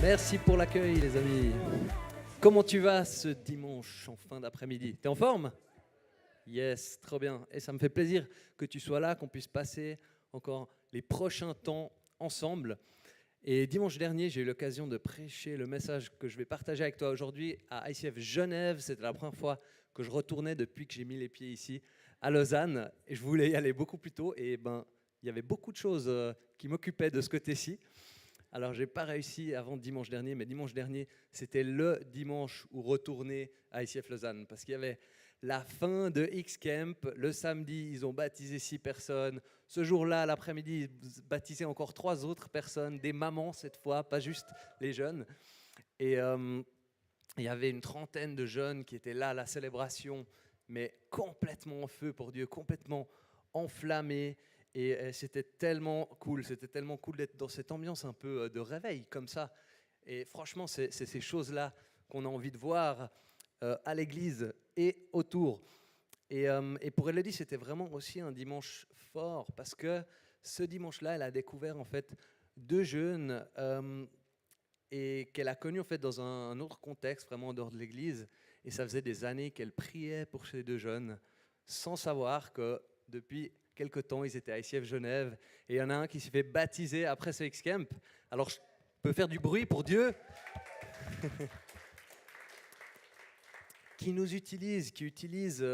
Merci pour l'accueil, les amis. Comment tu vas ce dimanche en fin d'après-midi? T'es en forme? Yes, trop bien. Et ça me fait plaisir que tu sois là, qu'on puisse passer encore les prochains temps ensemble. Et dimanche dernier, j'ai eu l'occasion de prêcher le message que je vais partager avec toi aujourd'hui à ICF Genève. C'était la première fois que je retournais depuis que j'ai mis les pieds ici à Lausanne. Et je voulais y aller beaucoup plus tôt. Et il y avait beaucoup de choses qui m'occupaient de ce côté-ci. Alors, je n'ai pas réussi avant dimanche dernier, mais dimanche dernier, c'était le dimanche où retourner à ICF Lausanne, parce qu'il y avait la fin de X-Camp. Le samedi, ils ont baptisé 6 personnes. Ce jour-là, l'après-midi, ils baptisaient encore 3 autres personnes, des mamans cette fois, pas juste les jeunes. Et il y avait une trentaine de jeunes qui étaient là à la célébration, mais complètement en feu pour Dieu, complètement enflammés. Et c'était tellement cool d'être dans cette ambiance un peu de réveil comme ça. Et franchement, c'est ces choses-là qu'on a envie de voir à l'église et autour. Et pour Elodie, c'était vraiment aussi un dimanche fort parce que ce dimanche-là, elle a découvert en fait 2 jeunes et qu'elle a connus en fait dans un autre contexte, vraiment en dehors de l'église. Et ça faisait des années qu'elle priait pour ces 2 jeunes sans savoir que depuis quelque temps, ils étaient à ICF Genève, et il y en a un qui s'est fait baptiser après ce X-Camp. Alors, je peux faire du bruit pour Dieu, qui nous utilise, qui utilise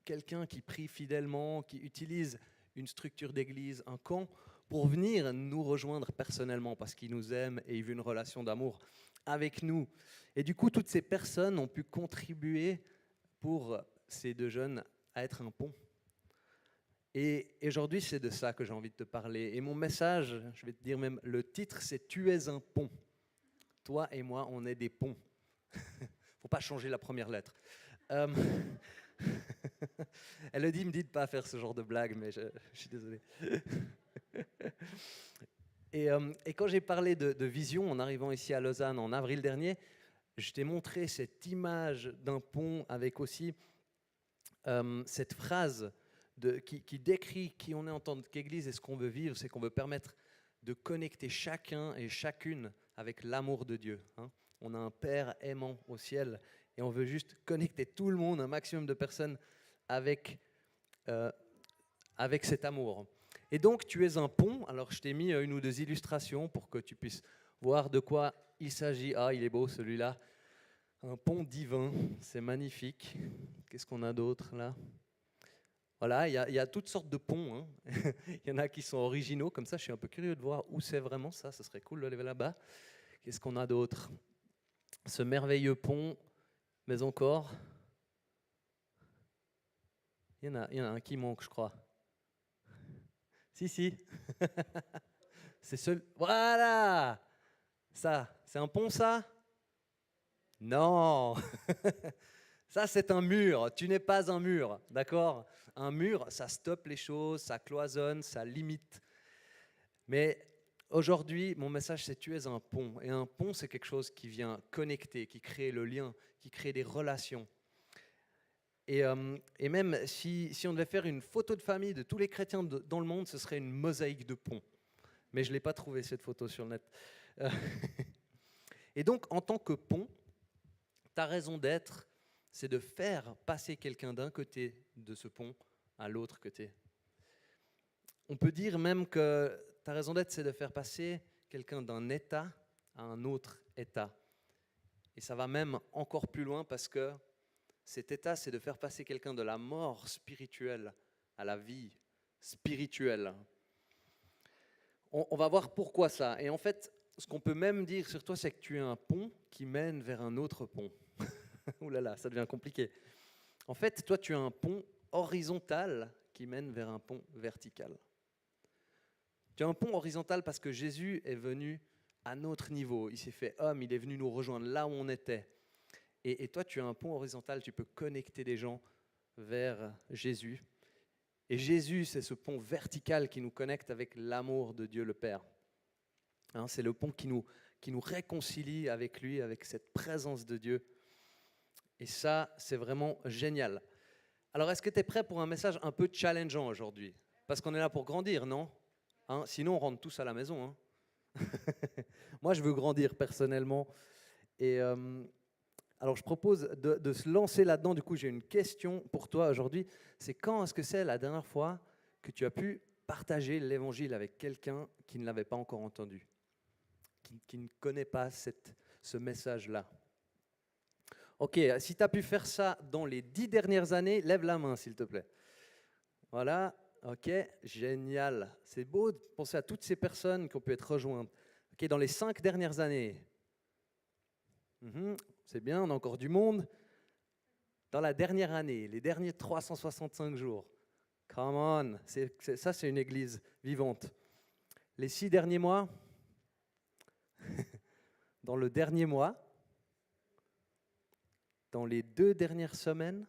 quelqu'un qui prie fidèlement, qui utilise une structure d'église, un camp, pour venir nous rejoindre personnellement, parce qu'il nous aime et il veut une relation d'amour avec nous. Et du coup, toutes ces personnes ont pu contribuer pour ces 2 jeunes à être un pont. Et aujourd'hui, c'est de ça que j'ai envie de te parler. Et mon message, je vais te dire même, le titre, c'est « Tu es un pont ». Toi et moi, on est des ponts. Faut pas changer la première lettre. Elodie me dit de ne pas faire ce genre de blague, mais je suis désolé. Et quand j'ai parlé de vision en arrivant ici à Lausanne en avril dernier, je t'ai montré cette image d'un pont avec aussi cette phrase qui décrit qui on est en tant qu'Église et ce qu'on veut vivre, c'est qu'on veut permettre de connecter chacun et chacune avec l'amour de Dieu. On a un Père aimant au ciel et on veut juste connecter tout le monde, un maximum de personnes avec cet amour. Et donc, tu es un pont. Alors, je t'ai mis 1 ou 2 illustrations pour que tu puisses voir de quoi il s'agit. Ah, il est beau celui-là. Un pont divin, c'est magnifique. Qu'est-ce qu'on a d'autre là ? Voilà, il y a toutes sortes de ponts. Il y en a qui sont originaux, comme ça, je suis un peu curieux de voir où c'est vraiment ça. Ce serait cool de aller là-bas. Qu'est-ce qu'on a d'autre ? Ce merveilleux pont, mais encore, il y en a un qui manque, je crois. Si. C'est seul. Voilà. Ça, c'est un pont, ça ? Non. Ça, c'est un mur. Tu n'es pas un mur, d'accord ? Un mur, ça stoppe les choses, ça cloisonne, ça limite. Mais aujourd'hui, mon message, c'est tu es un pont. Et un pont, c'est quelque chose qui vient connecter, qui crée le lien, qui crée des relations. Et même si on devait faire une photo de famille de tous les chrétiens dans le monde, ce serait une mosaïque de ponts. Mais je ne l'ai pas trouvé, cette photo sur le net. Et donc, en tant que pont, ta raison d'être, c'est de faire passer quelqu'un d'un côté de ce pont à l'autre côté. On peut dire même que ta raison d'être, c'est de faire passer quelqu'un d'un état à un autre état. Et ça va même encore plus loin parce que cet état, c'est de faire passer quelqu'un de la mort spirituelle à la vie spirituelle. On va voir pourquoi ça. Et en fait, ce qu'on peut même dire sur toi, c'est que tu es un pont qui mène vers un autre pont. Ouh là là, ça devient compliqué. En fait, toi, tu as un pont horizontal qui mène vers un pont vertical. Tu as un pont horizontal parce que Jésus est venu à notre niveau. Il s'est fait homme, il est venu nous rejoindre là où on était. Et toi, tu as un pont horizontal, tu peux connecter des gens vers Jésus. Et Jésus, c'est ce pont vertical qui nous connecte avec l'amour de Dieu le Père. C'est le pont qui nous réconcilie avec lui, avec cette présence de Dieu. Et ça, c'est vraiment génial. Alors, est-ce que tu es prêt pour un message un peu challengeant aujourd'hui ? Parce qu'on est là pour grandir, non ? Sinon, on rentre tous à la maison. Moi, je veux grandir personnellement. Et alors, je propose de se lancer là-dedans. Du coup, j'ai une question pour toi aujourd'hui. C'est quand est-ce que c'est la dernière fois que tu as pu partager l'évangile avec quelqu'un qui ne l'avait pas encore entendu, qui ne connaît pas ce message-là? Ok, si tu as pu faire ça dans les 10 dernières années, lève la main, s'il te plaît. Voilà, ok, génial. C'est beau de penser à toutes ces personnes qui ont pu être rejointes. Ok, dans les 5 dernières années. C'est bien, on a encore du monde. Dans la dernière année, les derniers 365 jours. Come on, ça c'est une église vivante. Les 6 derniers mois, dans le dernier mois, dans les 2 dernières semaines,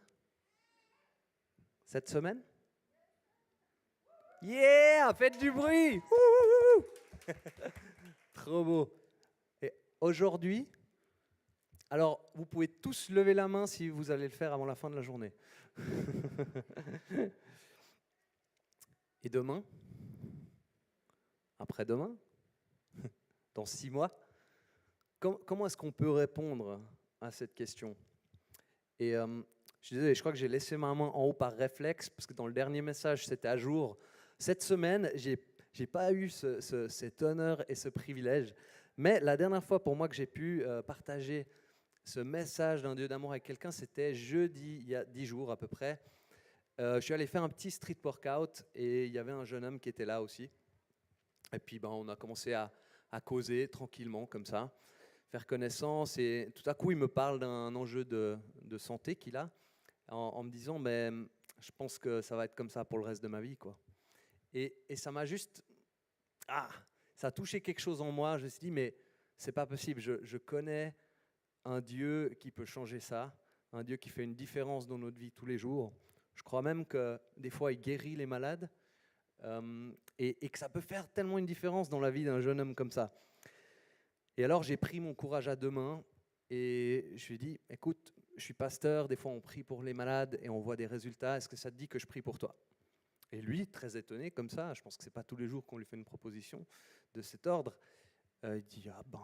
cette semaine. Yeah, faites du bruit. Trop beau. Et aujourd'hui, alors vous pouvez tous lever la main si vous allez le faire avant la fin de la journée. Et demain, après-demain, dans 6 mois, comment est-ce qu'on peut répondre à cette question? Et je suis désolé, je crois que j'ai laissé ma main en haut par réflexe, parce que dans le dernier message, c'était à jour. Cette semaine, j'ai pas eu cet honneur et ce privilège. Mais la dernière fois pour moi que j'ai pu partager ce message d'un Dieu d'amour avec quelqu'un, c'était jeudi, il y a 10 jours à peu près. Je suis allé faire un petit street workout et il y avait un jeune homme qui était là aussi. Et puis on a commencé à causer tranquillement comme ça, faire connaissance. Et tout à coup, il me parle d'un enjeu de santé qu'il a en me disant mais je pense que ça va être comme ça pour le reste de ma vie, quoi. Et ça m'a juste... ça a touché quelque chose en moi. Je me suis dit, mais c'est pas possible. Je connais un Dieu qui peut changer ça, un Dieu qui fait une différence dans notre vie tous les jours. Je crois même que des fois, il guérit les malades et que ça peut faire tellement une différence dans la vie d'un jeune homme comme ça. Et alors, j'ai pris mon courage à 2 mains et je lui ai dit, écoute, je suis pasteur, des fois on prie pour les malades et on voit des résultats. Est-ce que ça te dit que je prie pour toi ? Et lui, très étonné comme ça, je pense que ce n'est pas tous les jours qu'on lui fait une proposition de cet ordre, il dit « Ah ben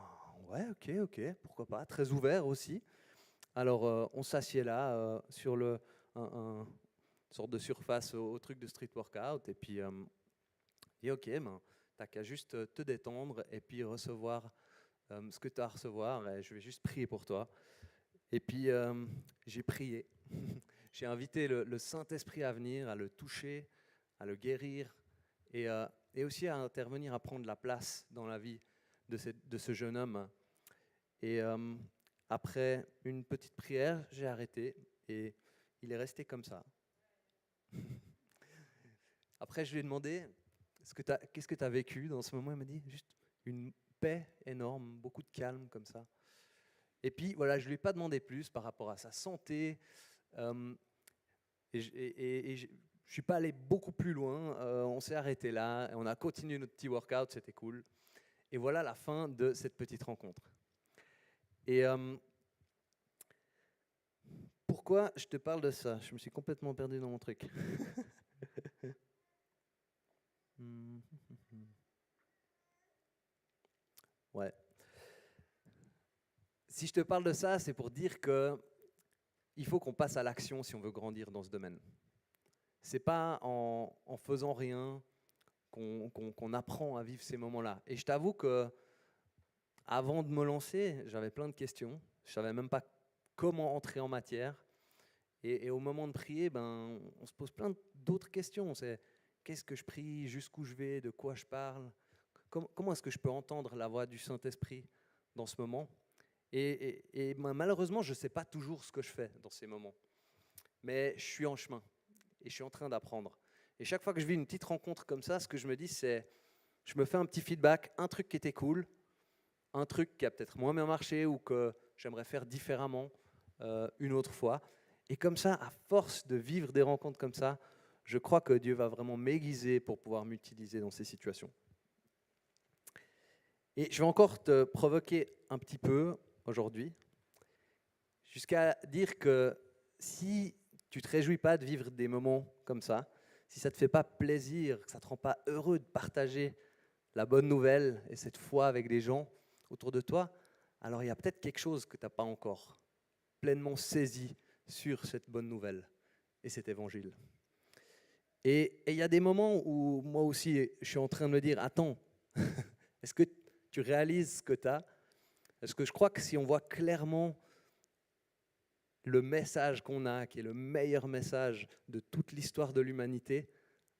ouais, ok, pourquoi pas », très ouvert aussi. Alors on s'assied là sur une sorte de surface au truc de street workout et puis il dit « Ok, ben, t'as qu'à juste te détendre et puis recevoir ce que tu as à recevoir et je vais juste prier pour toi ». Et puis j'ai prié, j'ai invité le Saint-Esprit à venir, à le toucher, à le guérir et aussi à intervenir, à prendre la place dans la vie de ce jeune homme. Et après une petite prière, j'ai arrêté et il est resté comme ça. Après, je lui ai demandé, qu'est-ce que tu as vécu dans ce moment? Il m'a dit, juste une paix énorme, beaucoup de calme comme ça. Et puis, voilà, je ne lui ai pas demandé plus par rapport à sa santé. Et je ne suis pas allé beaucoup plus loin. On s'est arrêté là. On a continué notre petit workout, c'était cool. Et voilà la fin de cette petite rencontre. Et pourquoi je te parle de ça? Je me suis complètement perdu dans mon truc. Ouais. Si je te parle de ça, c'est pour dire que il faut qu'on passe à l'action si on veut grandir dans ce domaine. C'est pas en faisant rien qu'on apprend à vivre ces moments-là. Et je t'avoue que avant de me lancer, j'avais plein de questions. Je savais même pas comment entrer en matière. Et au moment de prier, on se pose plein d'autres questions. C'est qu'est-ce que je prie, jusqu'où je vais, de quoi je parle, comment est-ce que je peux entendre la voix du Saint-Esprit dans ce moment. Et malheureusement, je ne sais pas toujours ce que je fais dans ces moments. Mais je suis en chemin et je suis en train d'apprendre. Et chaque fois que je vis une petite rencontre comme ça, ce que je me dis, c'est, je me fais un petit feedback, un truc qui était cool, un truc qui a peut-être moins bien marché ou que j'aimerais faire différemment une autre fois. Et comme ça, à force de vivre des rencontres comme ça, je crois que Dieu va vraiment m'aiguiser pour pouvoir m'utiliser dans ces situations. Et je vais encore te provoquer un petit peu aujourd'hui, jusqu'à dire que si tu ne te réjouis pas de vivre des moments comme ça, si ça ne te fait pas plaisir, que ça ne te rend pas heureux de partager la bonne nouvelle et cette foi avec des gens autour de toi, alors il y a peut-être quelque chose que tu n'as pas encore pleinement saisi sur cette bonne nouvelle et cet évangile. Et il y a des moments où moi aussi, je suis en train de me dire, attends, est-ce que tu réalises ce que tu as? Parce que je crois que si on voit clairement le message qu'on a, qui est le meilleur message de toute l'histoire de l'humanité,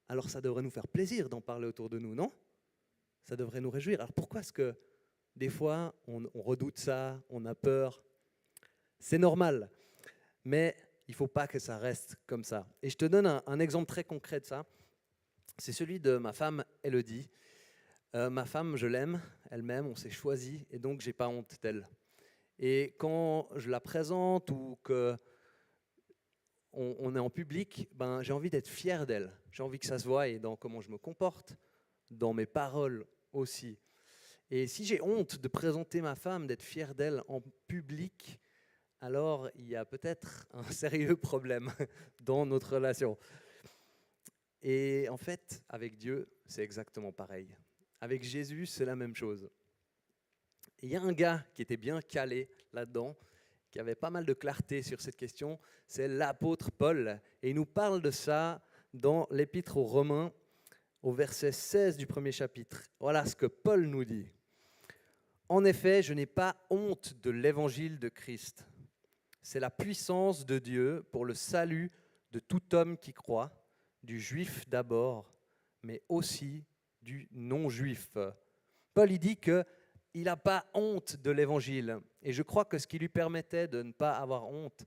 alors ça devrait nous faire plaisir d'en parler autour de nous, non? Ça devrait nous réjouir. Alors pourquoi est-ce que des fois on redoute ça, on a peur? C'est normal, mais il ne faut pas que ça reste comme ça. Et je te donne un exemple très concret de ça. C'est celui de ma femme, Elodie. Ma femme, je l'aime, elle m'aime, on s'est choisi, et donc j'ai pas honte d'elle. Et quand je la présente ou qu'on est en public, ben, j'ai envie d'être fier d'elle. J'ai envie que ça se voie et dans comment je me comporte, dans mes paroles aussi. Et si j'ai honte de présenter ma femme, d'être fier d'elle en public, alors il y a peut-être un sérieux problème dans notre relation. Et en fait, avec Dieu, c'est exactement pareil. Avec Jésus, c'est la même chose. Il y a un gars qui était bien calé là-dedans, qui avait pas mal de clarté sur cette question, c'est l'apôtre Paul. Et il nous parle de ça dans l'Épître aux Romains, au verset 16 du premier chapitre. Voilà ce que Paul nous dit. En effet, je n'ai pas honte de l'évangile de Christ. C'est la puissance de Dieu pour le salut de tout homme qui croit, du juif d'abord, mais aussi du non-juif. Paul il dit qu'il n'a pas honte de l'évangile. Et je crois que ce qui lui permettait de ne pas avoir honte,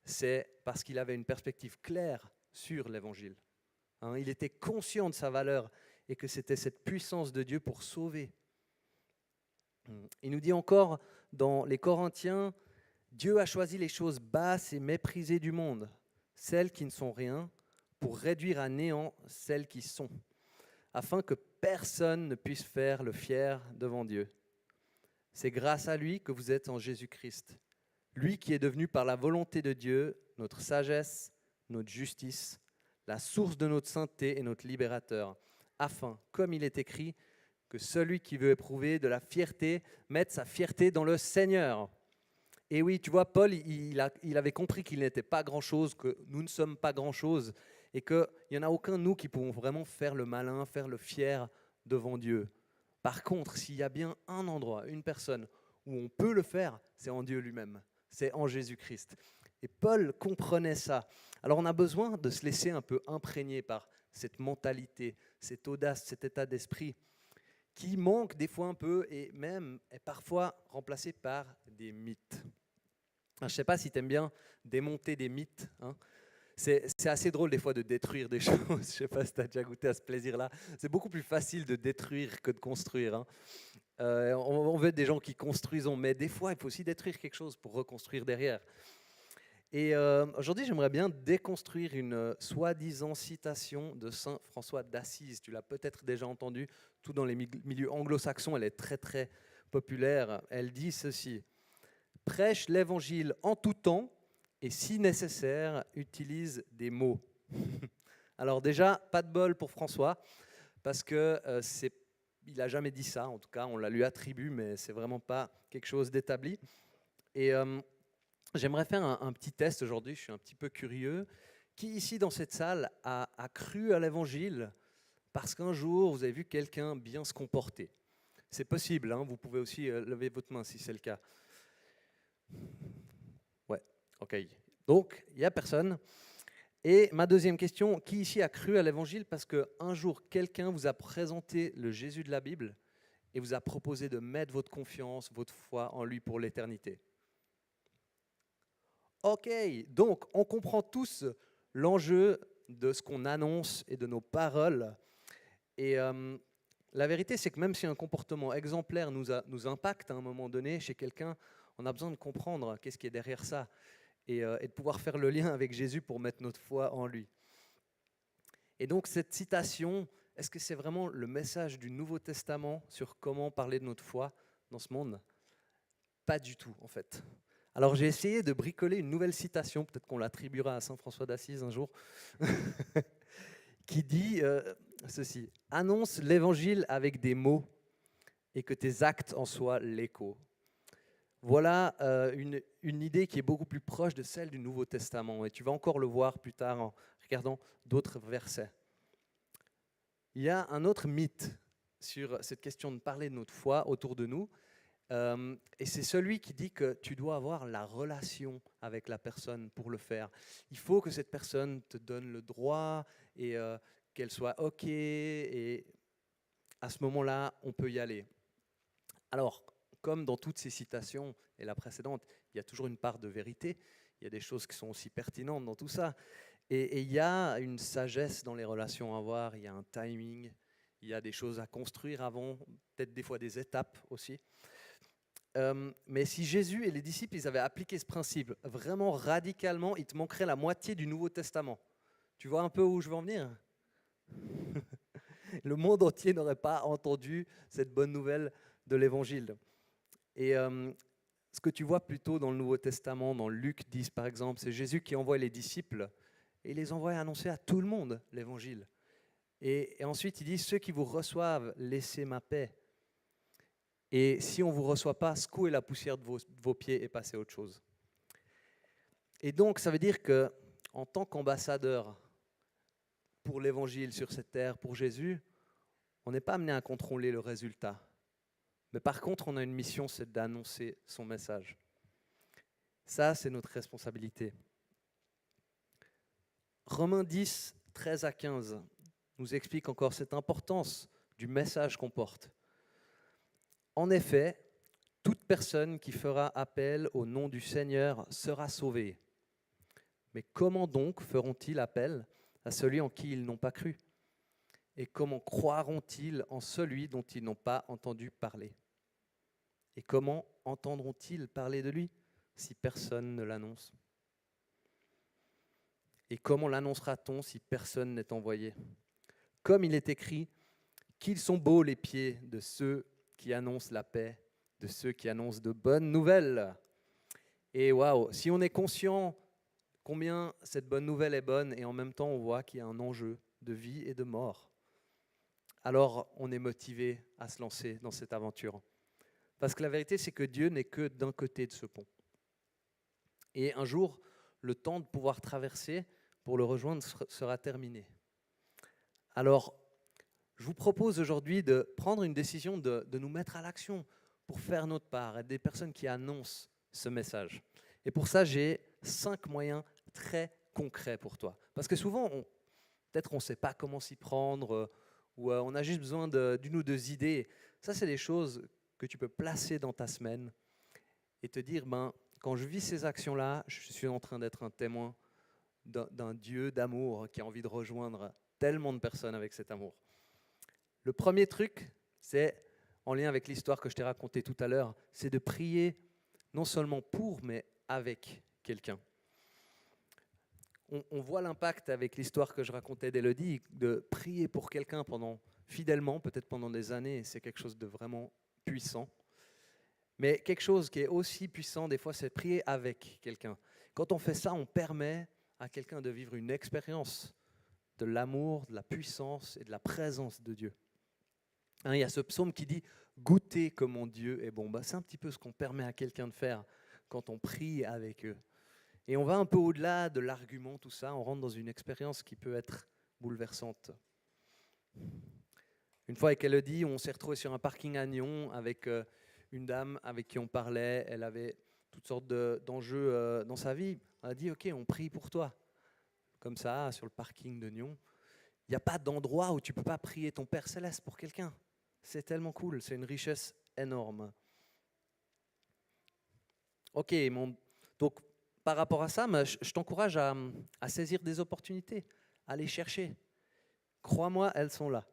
c'est parce qu'il avait une perspective claire sur l'évangile. Il était conscient de sa valeur et que c'était cette puissance de Dieu pour sauver. Il nous dit encore dans les Corinthiens, Dieu a choisi les choses basses et méprisées du monde, celles qui ne sont rien, pour réduire à néant celles qui sont, afin que personne ne puisse faire le fier devant Dieu. C'est grâce à lui que vous êtes en Jésus-Christ, lui qui est devenu par la volonté de Dieu notre sagesse, notre justice, la source de notre sainteté et notre libérateur, afin, comme il est écrit, que celui qui veut éprouver de la fierté mette sa fierté dans le Seigneur. Et oui, tu vois, Paul, il avait compris qu'il n'était pas grand-chose, que nous ne sommes pas grand-chose, et qu'il n'y en a aucun de nous qui pouvons vraiment faire le malin, faire le fier devant Dieu. Par contre, s'il y a bien un endroit, une personne où on peut le faire, c'est en Dieu lui-même, c'est en Jésus-Christ. Et Paul comprenait ça. Alors on a besoin de se laisser un peu imprégner par cette mentalité, cette audace, cet état d'esprit qui manque des fois un peu et même est parfois remplacé par des mythes. Je ne sais pas si tu aimes bien démonter des mythes. C'est assez drôle des fois de détruire des choses. Je ne sais pas si tu as déjà goûté à ce plaisir-là. C'est beaucoup plus facile de détruire que de construire. On veut être des gens qui construisent, mais des fois, il faut aussi détruire quelque chose pour reconstruire derrière. Et aujourd'hui, j'aimerais bien déconstruire une soi-disant citation de Saint François d'Assise. Tu l'as peut-être déjà entendue, tout dans les milieux anglo-saxons, elle est très très populaire. Elle dit ceci: « Prêche l'évangile en tout temps et si nécessaire, utilise des mots. » Alors déjà, pas de bol pour François, parce que il n'a jamais dit ça, en tout cas, on la lui attribue, mais c'est vraiment pas quelque chose d'établi. Et j'aimerais faire un petit test aujourd'hui, je suis un petit peu curieux. Qui ici dans cette salle a cru à l'évangile parce qu'un jour vous avez vu quelqu'un bien se comporter? C'est possible, vous pouvez aussi lever votre main si c'est le cas. Ouais, ok. Donc, il n'y a personne. Et ma deuxième question, qui ici a cru à l'évangile parce qu'un jour quelqu'un vous a présenté le Jésus de la Bible et vous a proposé de mettre votre confiance, votre foi en lui pour l'éternité? Ok, donc on comprend tous l'enjeu de ce qu'on annonce et de nos paroles. Et la vérité, c'est que même si un comportement exemplaire nous impacte à un moment donné chez quelqu'un, on a besoin de comprendre qu'est-ce qui est derrière ça et de pouvoir faire le lien avec Jésus pour mettre notre foi en lui. Et donc cette citation, est-ce que c'est vraiment le message du Nouveau Testament sur comment parler de notre foi dans ce monde? Pas du tout, en fait. Alors j'ai essayé de bricoler une nouvelle citation, peut-être qu'on l'attribuera à Saint François d'Assise un jour, qui dit ceci. Annonce l'évangile avec des mots et que tes actes en soient l'écho. Voilà une idée qui est beaucoup plus proche de celle du Nouveau Testament. Et tu vas encore le voir plus tard en regardant d'autres versets. Il y a un autre mythe sur cette question de parler de notre foi autour de nous. Et c'est celui qui dit que tu dois avoir la relation avec la personne pour le faire. Il faut que cette personne te donne le droit et qu'elle soit OK. Et à ce moment-là, on peut y aller. Alors, comme dans toutes ces citations et la précédente, il y a toujours une part de vérité. Il y a des choses qui sont aussi pertinentes dans tout ça. Et il y a une sagesse dans les relations à avoir. Il y a un timing. Il y a des choses à construire avant, peut-être des fois des étapes aussi. Mais si Jésus et les disciples ils avaient appliqué ce principe vraiment radicalement, il te manquerait la moitié du Nouveau Testament. Tu vois un peu où je veux en venir? Le monde entier n'aurait pas entendu cette bonne nouvelle de l'Évangile. Et ce que tu vois plutôt dans le Nouveau Testament, dans Luc 10 par exemple, c'est Jésus qui envoie les disciples et il les envoie annoncer à tout le monde l'Évangile. Et ensuite il dit, ceux qui vous reçoivent, laissez ma paix. Et si on ne vous reçoit pas, secouez la poussière de vos pieds et passez à autre chose. Et donc, ça veut dire qu'en tant qu'ambassadeur pour l'Évangile sur cette terre, pour Jésus, on n'est pas amené à contrôler le résultat. Mais par contre, on a une mission, c'est d'annoncer son message. Ça, c'est notre responsabilité. Romains 10, 13 à 15 nous explique encore cette importance du message qu'on porte. En effet, toute personne qui fera appel au nom du Seigneur sera sauvée. Mais comment donc feront-ils appel à celui en qui ils n'ont pas cru? Et comment croiront-ils en celui dont ils n'ont pas entendu parler? Et comment entendront-ils parler de lui si personne ne l'annonce? Et comment l'annoncera-t-on si personne n'est envoyé? Comme il est écrit, qu'ils sont beaux les pieds de ceux qui annoncent la paix, de ceux qui annoncent de bonnes nouvelles. Et waouh, si on est conscient combien cette bonne nouvelle est bonne et en même temps on voit qu'il y a un enjeu de vie et de mort, alors on est motivé à se lancer dans cette aventure. Parce que la vérité, c'est que Dieu n'est que d'un côté de ce pont. Et un jour, le temps de pouvoir traverser pour le rejoindre sera terminé. Alors, je vous propose aujourd'hui de prendre une décision de nous mettre à l'action pour faire notre part, être des personnes qui annoncent ce message. Et pour ça, j'ai 5 moyens très concrets pour toi. Parce que souvent, peut-être on ne sait pas comment s'y prendre, ou on a juste besoin d'une ou deux idées. Ça, c'est des choses que tu peux placer dans ta semaine et te dire, quand je vis ces actions-là, je suis en train d'être un témoin d'un Dieu d'amour qui a envie de rejoindre tellement de personnes avec cet amour. Le premier truc, c'est en lien avec l'histoire que je t'ai racontée tout à l'heure, c'est de prier non seulement pour, mais avec quelqu'un. On voit l'impact avec l'histoire que je racontais d'Élodie, de prier pour quelqu'un fidèlement, peut-être pendant des années, c'est quelque chose de vraiment puissant. Mais quelque chose qui est aussi puissant, des fois, c'est de prier avec quelqu'un. Quand on fait ça, on permet à quelqu'un de vivre une expérience de l'amour, de la puissance et de la présence de Dieu. Il y a ce psaume qui dit « Goûtez comme mon Dieu est bon ». C'est un petit peu ce qu'on permet à quelqu'un de faire quand on prie avec eux. Et on va un peu au-delà de l'argument, tout ça, on rentre dans une expérience qui peut être bouleversante. Une fois avec Elodie, on s'est retrouvé sur un parking à Nyon avec une dame avec qui on parlait. Elle avait toutes sortes d'enjeux dans sa vie. Elle a dit « Ok, on prie pour toi ». Comme ça, sur le parking de Nyon. Il n'y a pas d'endroit où tu ne peux pas prier ton Père Céleste pour quelqu'un. C'est tellement cool, c'est une richesse énorme. Ok, donc par rapport à ça, je t'encourage à saisir des opportunités, à les chercher. Crois-moi, elles sont là.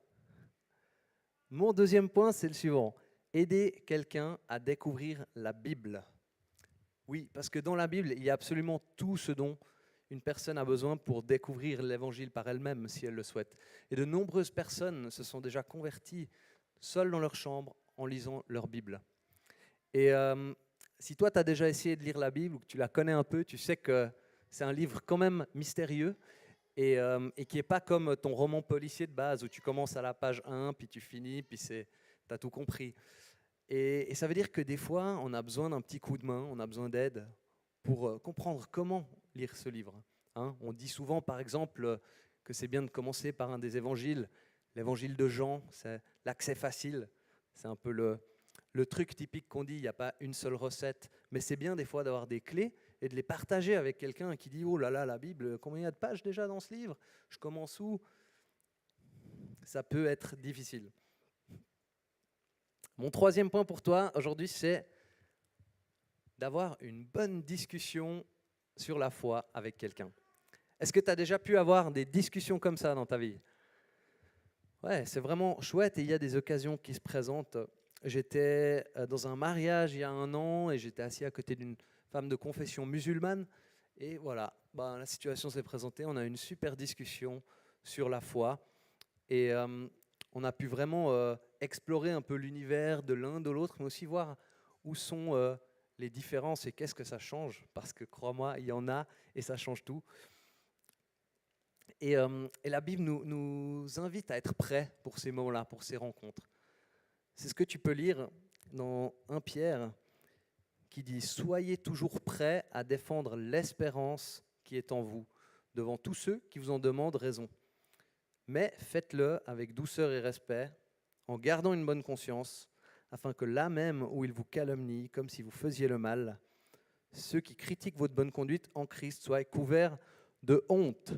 Mon deuxième point, c'est le suivant. Aider quelqu'un à découvrir la Bible. Oui, parce que dans la Bible, il y a absolument tout ce dont une personne a besoin pour découvrir l'Évangile par elle-même, si elle le souhaite. Et de nombreuses personnes se sont déjà converties seules dans leur chambre en lisant leur Bible. Et si toi, tu as déjà essayé de lire la Bible ou que tu la connais un peu, tu sais que c'est un livre quand même mystérieux. et qui n'est pas comme ton roman policier de base où tu commences à la page 1, puis tu finis, puis tu as tout compris. Et ça veut dire que des fois, on a besoin d'un petit coup de main, on a besoin d'aide pour comprendre comment lire ce livre. Hein. On dit souvent, par exemple, que c'est bien de commencer par un des évangiles. L'évangile de Jean, c'est l'accès facile. C'est un peu le truc typique qu'on dit, il n'y a pas une seule recette. Mais c'est bien des fois d'avoir des clés et de les partager avec quelqu'un qui dit « Oh là là, la Bible, combien il y a de pages déjà dans ce livre? Je commence où ?» Ça peut être difficile. Mon troisième point pour toi aujourd'hui, c'est d'avoir une bonne discussion sur la foi avec quelqu'un. Est-ce que tu as déjà pu avoir des discussions comme ça dans ta vie? Ouais, c'est vraiment chouette et il y a des occasions qui se présentent. J'étais dans un mariage il y a 1 an et j'étais assis à côté d'une femme de confession musulmane. Et voilà, la situation s'est présentée. On a eu une super discussion sur la foi. Et on a pu vraiment explorer un peu l'univers de l'un de l'autre, mais aussi voir où sont les différences et qu'est-ce que ça change. Parce que crois-moi, il y en a et ça change tout. Et la Bible nous invite à être prêts pour ces moments-là, pour ces rencontres. C'est ce que tu peux lire dans 1 Pierre qui dit « Soyez toujours prêts à défendre l'espérance qui est en vous devant tous ceux qui vous en demandent raison. Mais faites-le avec douceur et respect, en gardant une bonne conscience, afin que là même où ils vous calomnient, comme si vous faisiez le mal, ceux qui critiquent votre bonne conduite en Christ soient couverts de honte. »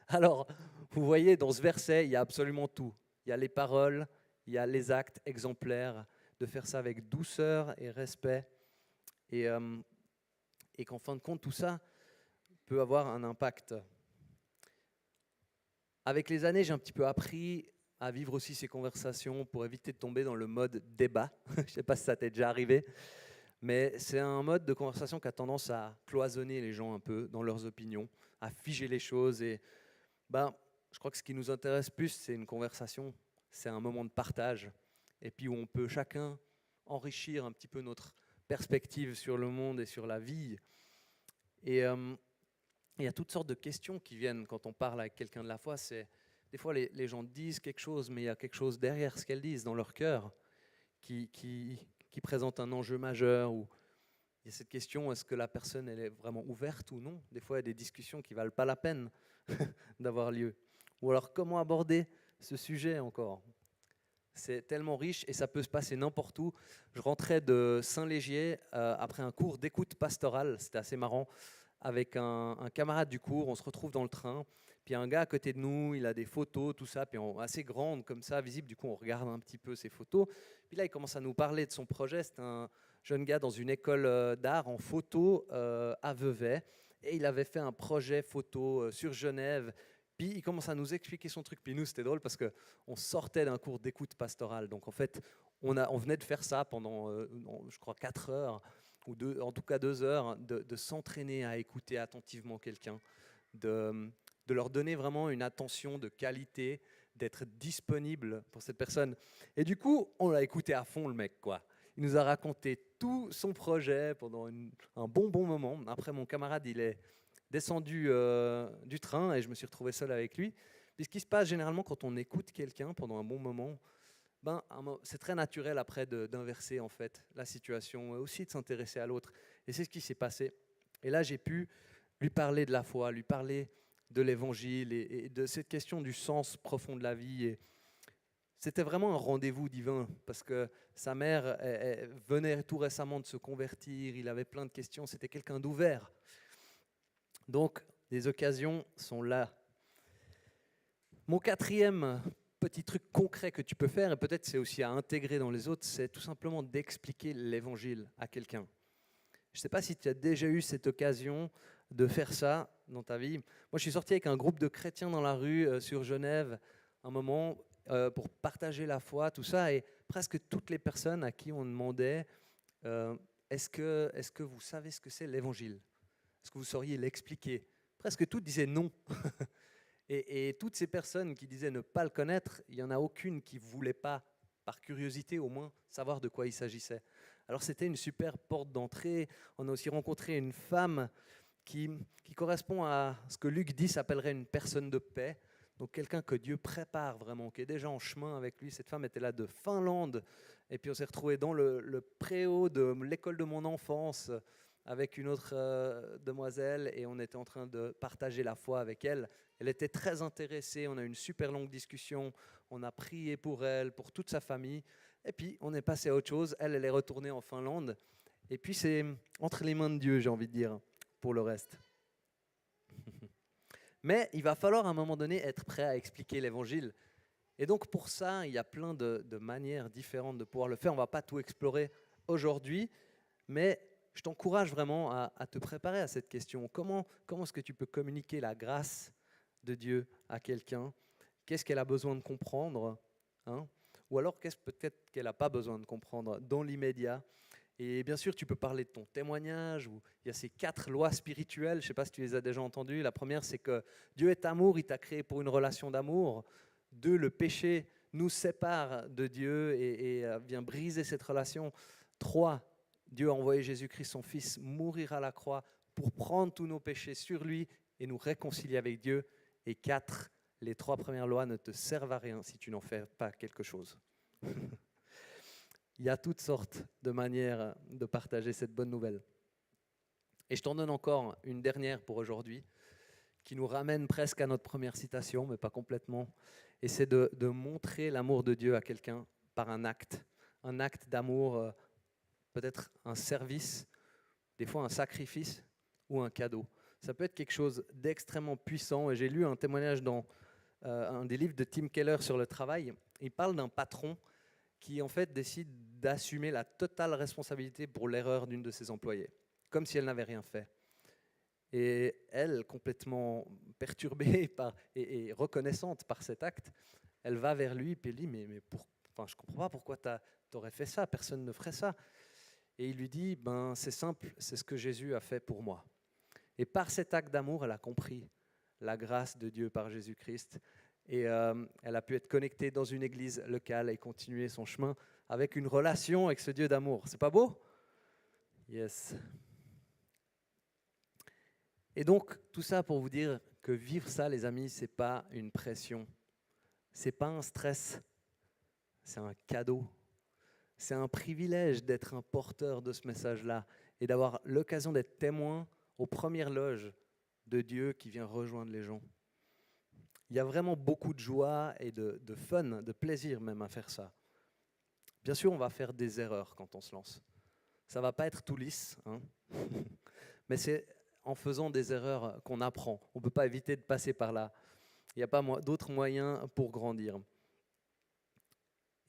Alors, vous voyez, dans ce verset, il y a absolument tout. Il y a les paroles, il y a les actes exemplaires, de faire ça avec douceur et respect. Et qu'en fin de compte, tout ça peut avoir un impact. Avec les années, j'ai un petit peu appris à vivre aussi ces conversations pour éviter de tomber dans le mode débat. Je ne sais pas si ça t'est déjà arrivé, mais c'est un mode de conversation qui a tendance à cloisonner les gens un peu dans leurs opinions, à figer les choses. Et je crois que ce qui nous intéresse plus, c'est une conversation, c'est un moment de partage, et puis où on peut chacun enrichir un petit peu notre perspective sur le monde et sur la vie. Et il y a toutes sortes de questions qui viennent quand on parle avec quelqu'un de la foi. Des fois, les gens disent quelque chose, mais il y a quelque chose derrière ce qu'elles disent dans leur cœur qui présente un enjeu majeur. Ou il y a cette question, est-ce que la personne elle est vraiment ouverte ou non? Des fois, il y a des discussions qui ne valent pas la peine d'avoir lieu. Ou alors, comment aborder ce sujet encore? C'est tellement riche et ça peut se passer n'importe où. Je rentrais de Saint-Légier après un cours d'écoute pastorale, c'était assez marrant, avec un camarade du cours. On se retrouve dans le train, puis il y a un gars à côté de nous, il a des photos, tout ça, puis assez grandes comme ça, visibles. Du coup, on regarde un petit peu ces photos. Puis là, il commence à nous parler de son projet. C'est un jeune gars dans une école d'art en photo à Vevey, et il avait fait un projet photo sur Genève. Puis il commence à nous expliquer son truc. Puis nous, c'était drôle parce qu'on sortait d'un cours d'écoute pastorale. Donc en fait, on venait de faire ça pendant, je crois, 4 heures, ou en tout cas 2 heures, de s'entraîner à écouter attentivement quelqu'un, de leur donner vraiment une attention de qualité, d'être disponible pour cette personne. Et du coup, on l'a écouté à fond, le mec, quoi. Il nous a raconté tout son projet pendant un bon moment. Après, mon camarade, il est descendu du train et je me suis retrouvé seul avec lui. Puis ce qui se passe généralement quand on écoute quelqu'un pendant un bon moment, c'est très naturel après d'inverser en fait la situation et aussi de s'intéresser à l'autre. Et c'est ce qui s'est passé. Et là, j'ai pu lui parler de la foi, lui parler de l'évangile et de cette question du sens profond de la vie. Et c'était vraiment un rendez-vous divin parce que sa mère elle venait tout récemment de se convertir, il avait plein de questions, c'était quelqu'un d'ouvert. Donc, les occasions sont là. Mon quatrième petit truc concret que tu peux faire, et peut-être c'est aussi à intégrer dans les autres, c'est tout simplement d'expliquer l'évangile à quelqu'un. Je ne sais pas si tu as déjà eu cette occasion de faire ça dans ta vie. Moi, je suis sorti avec un groupe de chrétiens dans la rue sur Genève, un moment pour partager la foi, tout ça, et presque toutes les personnes à qui on demandait est-ce que vous savez ce que c'est l'évangile? Est-ce que vous sauriez l'expliquer? Presque toutes disaient non. Et toutes ces personnes qui disaient ne pas le connaître, il n'y en a aucune qui ne voulait pas, par curiosité au moins, savoir de quoi il s'agissait. Alors c'était une super porte d'entrée. On a aussi rencontré une femme qui correspond à ce que Luc 10 appellerait une personne de paix. Donc quelqu'un que Dieu prépare vraiment, qui est déjà en chemin avec lui. Cette femme était là de Finlande. Et puis on s'est retrouvé dans le préau de l'école de mon enfance avec une autre demoiselle. Et on était en train de partager la foi avec elle. Elle était très intéressée. On a eu une super longue discussion. On a prié pour elle, pour toute sa famille. Et puis on est passé à autre chose. Elle est retournée en Finlande. Et puis c'est entre les mains de Dieu, j'ai envie de dire, pour le reste. Mais il va falloir à un moment donné être prêt à expliquer l'évangile. Et donc pour ça, il y a plein de manières différentes de pouvoir le faire. On ne va pas tout explorer aujourd'hui, mais je t'encourage vraiment à te préparer à cette question. Comment est-ce que tu peux communiquer la grâce de Dieu à quelqu'un? Qu'est-ce qu'elle a besoin de comprendre, hein? Ou alors qu'est-ce peut-être qu'elle n'a pas besoin de comprendre dans l'immédiat? Et bien sûr, tu peux parler de ton témoignage, où il y a ces 4 lois spirituelles, je ne sais pas si tu les as déjà entendues. La première, c'est que Dieu est amour, il t'a créé pour une relation d'amour. 2, le péché nous sépare de Dieu et vient briser cette relation. 3, Dieu a envoyé Jésus-Christ, son Fils, mourir à la croix pour prendre tous nos péchés sur lui et nous réconcilier avec Dieu. Et 4, les 3 premières lois ne te servent à rien si tu n'en fais pas quelque chose. Il y a toutes sortes de manières de partager cette bonne nouvelle. Et je t'en donne encore une dernière pour aujourd'hui, qui nous ramène presque à notre première citation, mais pas complètement. Et c'est de montrer l'amour de Dieu à quelqu'un par un acte d'amour, peut-être un service, des fois un sacrifice ou un cadeau. Ça peut être quelque chose d'extrêmement puissant. Et j'ai lu un témoignage dans un des livres de Tim Keller sur le travail. Il parle d'un patron qui en fait décide d'assumer la totale responsabilité pour l'erreur d'une de ses employées, comme si elle n'avait rien fait. Et elle, complètement perturbée et reconnaissante par cet acte, elle va vers lui et elle dit « mais je ne comprends pas pourquoi tu aurais fait ça, personne ne ferait ça ». Et il lui dit « c'est simple, c'est ce que Jésus a fait pour moi ». Et par cet acte d'amour, elle a compris la grâce de Dieu par Jésus-Christ. Et elle a pu être connectée dans une église locale et continuer son chemin avec une relation avec ce Dieu d'amour. C'est pas beau? Yes. Et donc, tout ça pour vous dire que vivre ça, les amis, c'est pas une pression. C'est pas un stress. C'est un cadeau. C'est un privilège d'être un porteur de ce message-là et d'avoir l'occasion d'être témoin aux premières loges de Dieu qui vient rejoindre les gens. Il y a vraiment beaucoup de joie et de fun, de plaisir même à faire ça. Bien sûr, on va faire des erreurs quand on se lance. Ça ne va pas être tout lisse, hein. Mais c'est en faisant des erreurs qu'on apprend. On ne peut pas éviter de passer par là. Il n'y a pas d'autres moyens pour grandir.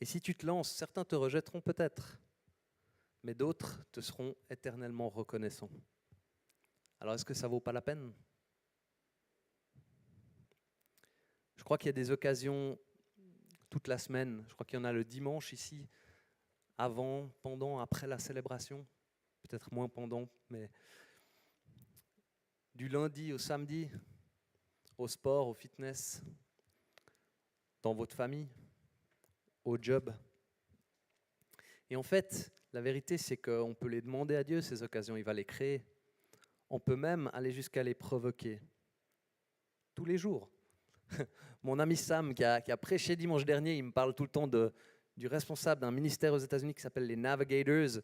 Et si tu te lances, certains te rejetteront peut-être, mais d'autres te seront éternellement reconnaissants. Alors est-ce que ça ne vaut pas la peine ? Je crois qu'il y a des occasions toute la semaine. Je crois qu'il y en a le dimanche ici, avant, pendant, après la célébration. Peut-être moins pendant, mais du lundi au samedi, au sport, au fitness, dans votre famille, au job. Et en fait, la vérité, c'est qu'on peut les demander à Dieu, ces occasions, il va les créer. On peut même aller jusqu'à les provoquer. Tous les jours. Mon ami Sam, qui a prêché dimanche dernier, il me parle tout le temps du responsable d'un ministère aux États-Unis qui s'appelle les Navigators.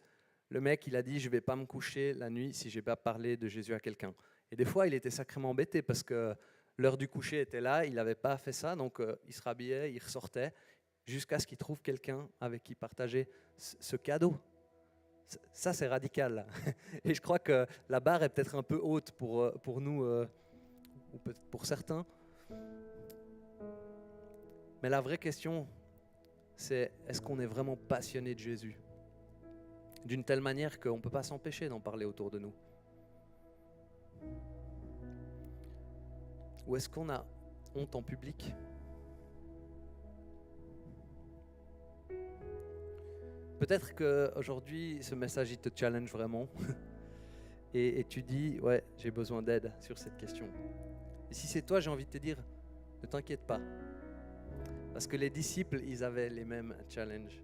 Le mec, il a dit « je ne vais pas me coucher la nuit si je n'ai pas parlé de Jésus à quelqu'un ». Et des fois, il était sacrément embêté parce que l'heure du coucher était là, il n'avait pas fait ça, donc il se rhabillait, il ressortait, jusqu'à ce qu'il trouve quelqu'un avec qui partager ce cadeau. Ça, c'est radical. Et je crois que la barre est peut-être un peu haute pour nous, ou peut-être pour certains. Mais la vraie question, c'est est-ce qu'on est vraiment passionné de Jésus ? D'une telle manière qu'on ne peut pas s'empêcher d'en parler autour de nous. Ou est-ce qu'on a honte en public ? Peut-être qu'aujourd'hui, ce message, il te challenge vraiment. Et tu dis, ouais, j'ai besoin d'aide sur cette question. Et si c'est toi, j'ai envie de te dire, ne t'inquiète pas. Parce que les disciples, ils avaient les mêmes challenges.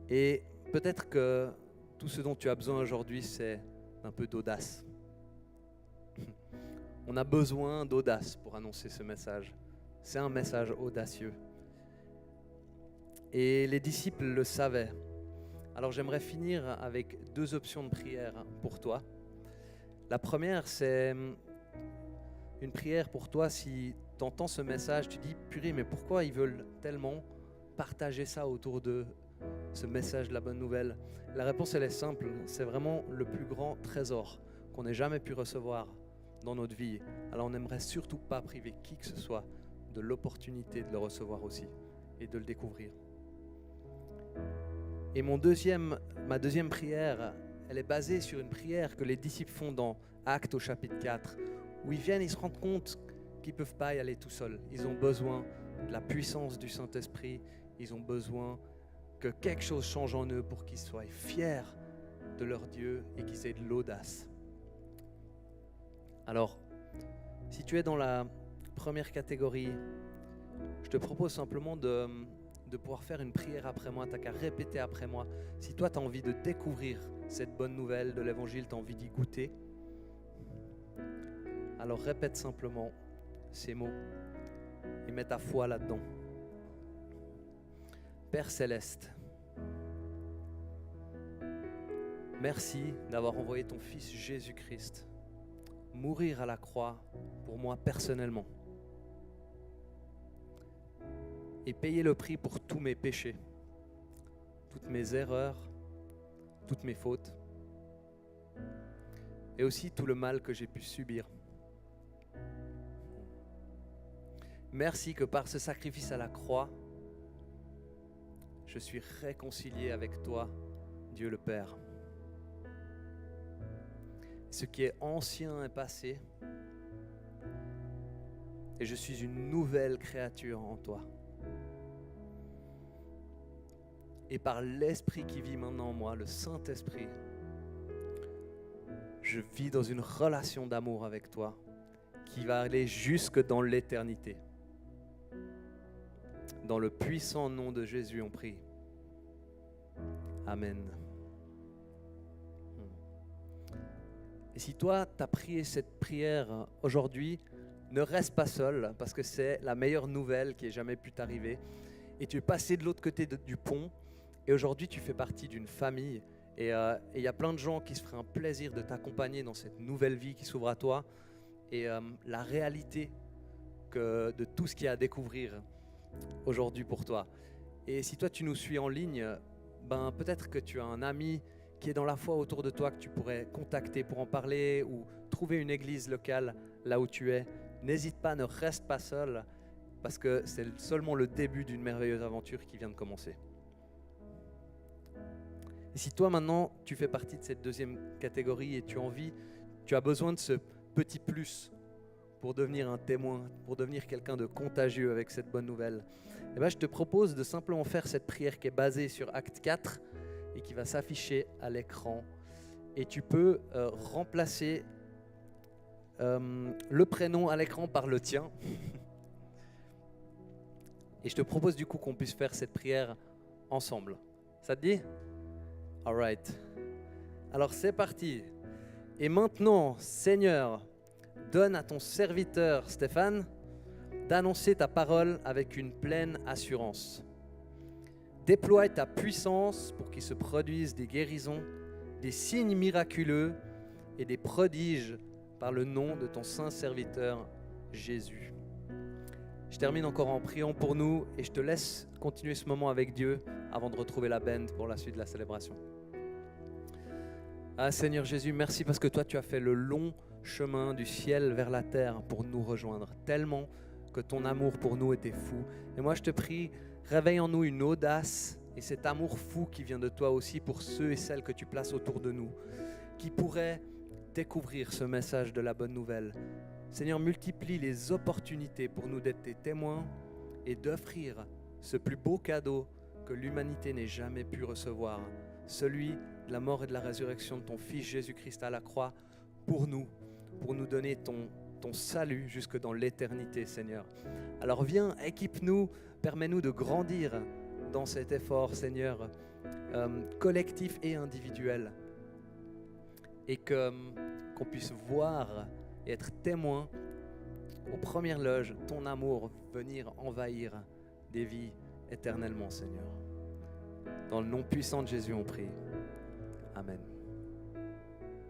Et peut-être que tout ce dont tu as besoin aujourd'hui, c'est un peu d'audace. On a besoin d'audace pour annoncer ce message. C'est un message audacieux. Et les disciples le savaient. Alors j'aimerais finir avec 2 options de prière pour toi. La première, c'est une prière pour toi si tu entends ce message, tu dis, purée, mais pourquoi ils veulent tellement partager ça autour de ce message de la bonne nouvelle? La réponse, elle est simple, c'est vraiment le plus grand trésor qu'on ait jamais pu recevoir dans notre vie. Alors on n'aimerait surtout pas priver qui que ce soit de l'opportunité de le recevoir aussi et de le découvrir. Et ma deuxième prière, elle est basée sur une prière que les disciples font dans Actes au chapitre 4, où ils se rendent compte qu'ils ne peuvent pas y aller tout seuls. Ils ont besoin de la puissance du Saint-Esprit, ils ont besoin que quelque chose change en eux pour qu'ils soient fiers de leur Dieu et qu'ils aient de l'audace. Alors, si tu es dans la première catégorie, je te propose simplement de pouvoir faire une prière après moi. Tu n'as qu'à répéter après moi. Si toi, tu as envie de découvrir cette bonne nouvelle de l'Évangile, tu as envie d'y goûter, alors répète simplement ces mots et mets ta foi là-dedans. Père Céleste, merci d'avoir envoyé ton Fils Jésus-Christ mourir à la croix pour moi personnellement et payer le prix pour tous mes péchés, toutes mes erreurs, toutes mes fautes et aussi tout le mal que j'ai pu subir. Merci que par ce sacrifice à la croix, je suis réconcilié avec toi, Dieu le Père. Ce qui est ancien est passé et je suis une nouvelle créature en toi. Et par l'Esprit qui vit maintenant en moi, le Saint-Esprit, je vis dans une relation d'amour avec toi qui va aller jusque dans l'éternité. Dans le puissant nom de Jésus, on prie. Amen. Et si toi, tu as prié cette prière aujourd'hui, ne reste pas seul, parce que c'est la meilleure nouvelle qui ait jamais pu t'arriver. Et tu es passé de l'autre côté du pont, et aujourd'hui, tu fais partie d'une famille. Et il y a plein de gens qui se feraient un plaisir de t'accompagner dans cette nouvelle vie qui s'ouvre à toi. Et la réalité de tout ce qu'il y a à découvrir aujourd'hui pour toi. Et si toi, tu nous suis en ligne, peut-être que tu as un ami qui est dans la foi autour de toi que tu pourrais contacter pour en parler ou trouver une église locale là où tu es. N'hésite pas, ne reste pas seul parce que c'est seulement le début d'une merveilleuse aventure qui vient de commencer. Et si toi maintenant tu fais partie de cette deuxième catégorie et tu as besoin de ce petit plus pour devenir un témoin, pour devenir quelqu'un de contagieux avec cette bonne nouvelle, je te propose de simplement faire cette prière qui est basée sur Acte 4 et qui va s'afficher à l'écran. Et tu peux remplacer le prénom à l'écran par le tien. Et je te propose du coup qu'on puisse faire cette prière ensemble. Ça te dit? All right. Alors c'est parti. Et maintenant, Seigneur, donne à ton serviteur Stéphane d'annoncer ta parole avec une pleine assurance. Déploie ta puissance pour qu'il se produise des guérisons, des signes miraculeux et des prodiges par le nom de ton saint serviteur Jésus. Je termine encore en priant pour nous et je te laisse continuer ce moment avec Dieu avant de retrouver la band pour la suite de la célébration. Ah Seigneur Jésus, merci parce que toi tu as fait le long chemin du ciel vers la terre pour nous rejoindre, tellement que ton amour pour nous était fou. Et moi je te prie, réveille en nous une audace et cet amour fou qui vient de toi aussi pour ceux et celles que tu places autour de nous, qui pourraient découvrir ce message de la bonne nouvelle. Seigneur, multiplie les opportunités pour nous d'être tes témoins et d'offrir ce plus beau cadeau que l'humanité n'ait jamais pu recevoir, celui de la mort et de la résurrection de ton Fils Jésus-Christ à la croix pour nous donner ton salut jusque dans l'éternité, Seigneur. Alors viens, équipe-nous, permets-nous de grandir dans cet effort, Seigneur, collectif et individuel, et qu'on puisse voir et être témoin aux premières loges, ton amour venir envahir des vies éternellement, Seigneur. Dans le nom puissant de Jésus, on prie. Amen.